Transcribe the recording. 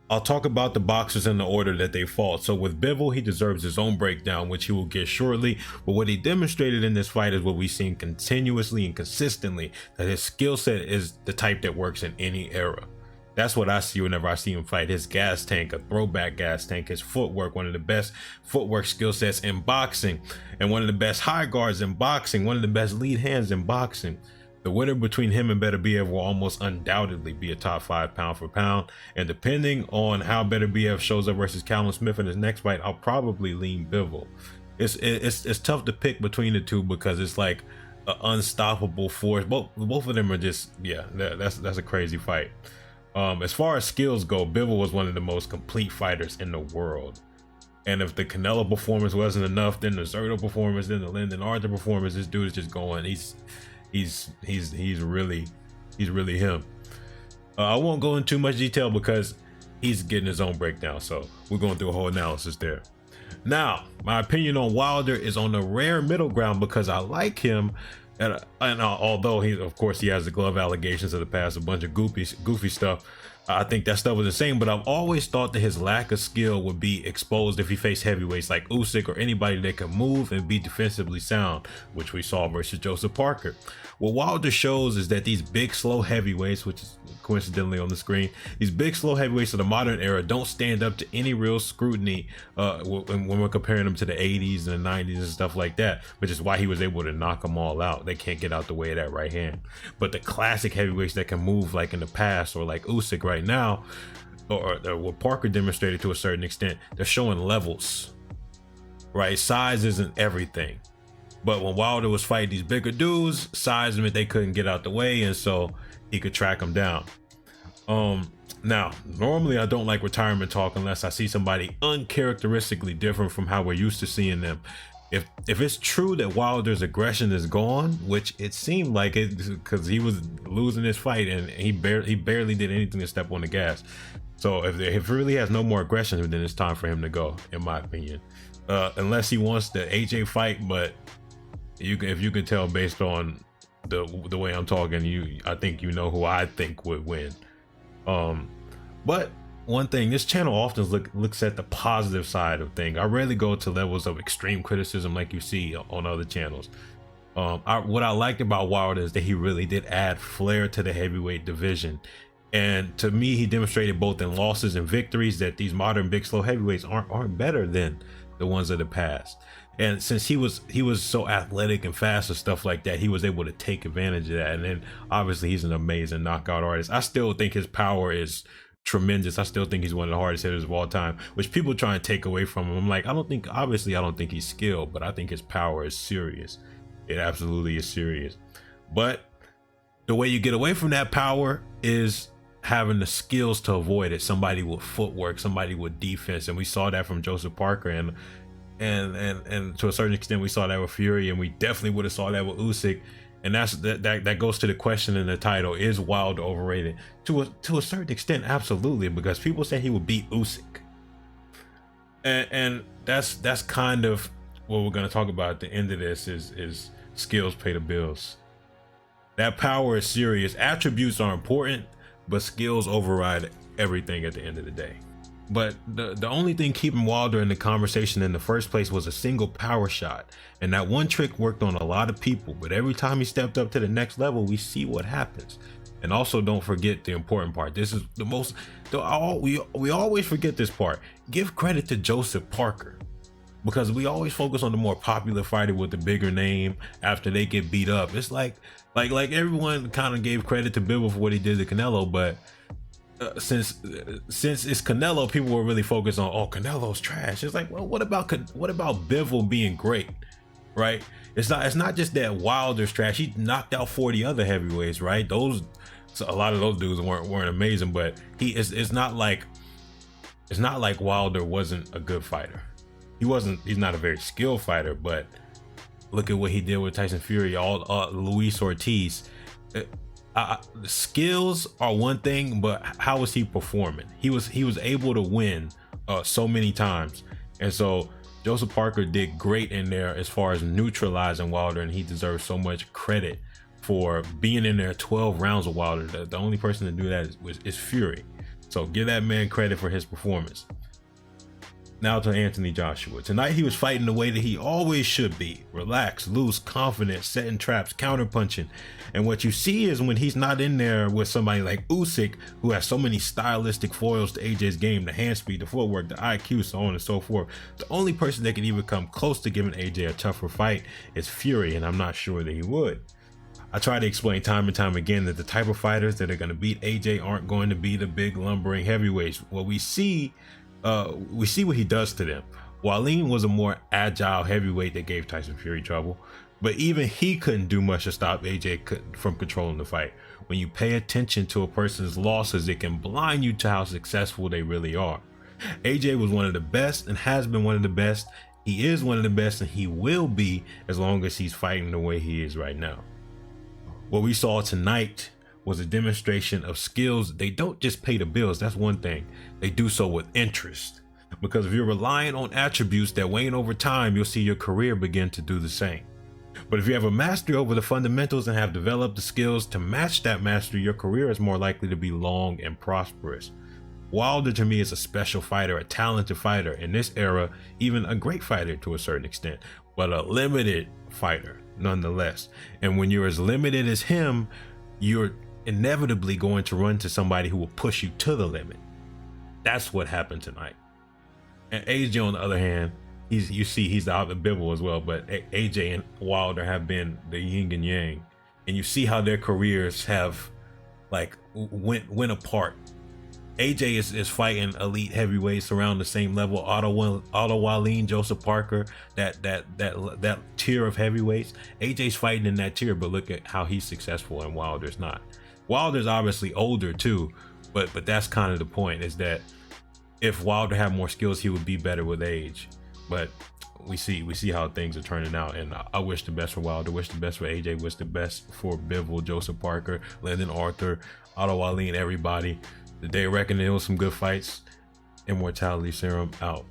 I'll talk about the boxers in the order that they fought. So with Bivol, he deserves his own breakdown, which he will get shortly. But what he demonstrated in this fight is what we've seen continuously and consistently, that his skill set is the type that works in any era. That's what I see whenever I see him fight. His gas tank, a throwback gas tank, his footwork, one of the best footwork skill sets in boxing, and one of the best high guards in boxing, one of the best lead hands in boxing. The winner between him and Beterbiev will almost undoubtedly be a top 5 pound for pound. And depending on how Beterbiev shows up versus Callum Smith in his next fight, I'll probably lean Bivol. It's tough to pick between the two because it's like an unstoppable force. Both of them are just, yeah, that's a crazy fight. As far as skills go, Bivol was one of the most complete fighters in the world. And if the Canelo performance wasn't enough, then the Zerto performance, then the Lyndon Arthur performance, this dude is just going. He's really him. I won't go into too much detail because he's getting his own breakdown, so we're going through a whole analysis there. Now, my opinion on Wilder is on the rare middle ground because I like him, and although of course he has the glove allegations of the past, a bunch of goofy stuff. I think that stuff was insane, but I've always thought that his lack of skill would be exposed if he faced heavyweights like Usyk or anybody that can move and be defensively sound, which we saw versus Joseph Parker. What Wilder shows is that these big, slow heavyweights, which is coincidentally on the screen, these big, slow heavyweights of the modern era don't stand up to any real scrutiny when we're comparing them to the 80s and the 90s and stuff like that, which is why he was able to knock them all out. They can't get out the way of that right hand. But the classic heavyweights that can move like in the past, or like Usyk right now, or what Parker demonstrated to a certain extent, they're showing levels, right? Size isn't everything. But when Wilder was fighting these bigger dudes, size meant they couldn't get out the way, and so he could track them down. Now, normally I don't like retirement talk unless I see somebody uncharacteristically different from how we're used to seeing them. If it's true that Wilder's aggression is gone, which it seemed like it, because he was losing this fight and he barely did anything to step on the gas. So if he really has no more aggression, then it's time for him to go, in my opinion. Unless he wants the AJ fight, but if you can tell based on the way I'm talking, I think you know who I think would win. But one thing, this channel often looks at the positive side of things. I rarely go to levels of extreme criticism like you see on other channels. What I liked about Wilder is that he really did add flair to the heavyweight division. And to me, he demonstrated both in losses and victories that these modern big slow heavyweights aren't better than the ones of the past. And since he was so athletic and fast and stuff like that, he was able to take advantage of that. And then obviously he's an amazing knockout artist. I still think his power is tremendous. I still think he's one of the hardest hitters of all time, which people try and take away from him. I'm like, I don't think he's skilled, but I think his power is serious. It absolutely is serious. But the way you get away from that power is having the skills to avoid it. Somebody with footwork, somebody with defense. And we saw that from Joseph Parker, and to a certain extent we saw that with Fury, and we definitely would have saw that with Usyk. And that goes to the question in the title: is Wilder overrated? To a certain extent, absolutely, because people say he would beat Usyk, and that's kind of what we're going to talk about at the end of this. Is skills pay the bills? That power is serious. Attributes are important, but skills override everything at the end of the day. But the only thing keeping Wilder in the conversation in the first place was a single power shot. And that one trick worked on a lot of people, but every time he stepped up to the next level, we see what happens. And also don't forget the important part. This is the most, we always forget this part. Give credit to Joseph Parker, because we always focus on the more popular fighter with the bigger name after they get beat up. It's like everyone kind of gave credit to Bivol for what he did to Canelo, but since it's Canelo, people were really focused on, oh, Canelo's trash. It's like, well, what about Bivol being great, right? It's not just that Wilder's trash. He knocked out 40 other heavyweights, right? A lot of those dudes weren't amazing, but it's not like Wilder wasn't a good fighter. He's not a very skilled fighter, but look at what he did with Tyson Fury, Luis Ortiz. Skills are one thing, but how was he performing? He was able to win so many times, and so Joseph Parker did great in there as far as neutralizing Wilder, and he deserves so much credit for being in there 12 rounds with Wilder. The only person to do that is Fury. So give that man credit for his performance. Now to Anthony Joshua. Tonight he was fighting the way that he always should be. Relaxed, loose, confident, setting traps, counterpunching. And what you see is when he's not in there with somebody like Usyk, who has so many stylistic foils to AJ's game, the hand speed, the footwork, the IQ, so on and so forth. The only person that can even come close to giving AJ a tougher fight is Fury, and I'm not sure that he would. I try to explain time and time again that the type of fighters that are going to beat AJ aren't going to be the big lumbering heavyweights. What we see what he does to them. Wallin was a more agile heavyweight that gave Tyson Fury trouble, but even he couldn't do much to stop AJ from controlling the fight. When you pay attention to a person's losses, it can blind you to how successful they really are. AJ was one of the best and has been one of the best. He is one of the best and he will be as long as he's fighting the way he is right now. What we saw tonight was a demonstration of skills. They don't just pay the bills, that's one thing. They do so with interest. Because if you're relying on attributes that wane over time, you'll see your career begin to do the same. But if you have a mastery over the fundamentals and have developed the skills to match that mastery, your career is more likely to be long and prosperous. Wilder to me is a special fighter, a talented fighter in this era, even a great fighter to a certain extent, but a limited fighter nonetheless. And when you're as limited as him, you're inevitably going to run to somebody who will push you to the limit. That's what happened tonight. And AJ on the other hand, he's the opposite Bivol as well, but AJ and Wilder have been the yin and yang, and you see how their careers have like went apart. AJ is fighting elite heavyweights around the same level, Otto Wallin, Joseph Parker, that tier of heavyweights. AJ's fighting in that tier, but look at how he's successful and Wilder's not. Wilder's obviously older too, but that's kind of the point, is that if Wilder had more skills, he would be better with age. But we see how things are turning out, and I wish the best for Wilder, wish the best for AJ, wish the best for Bivol, Joseph Parker, Lyndon Arthur, Otto Wallin, everybody. The day of reckoning, it was some good fights. Immortality Serum out.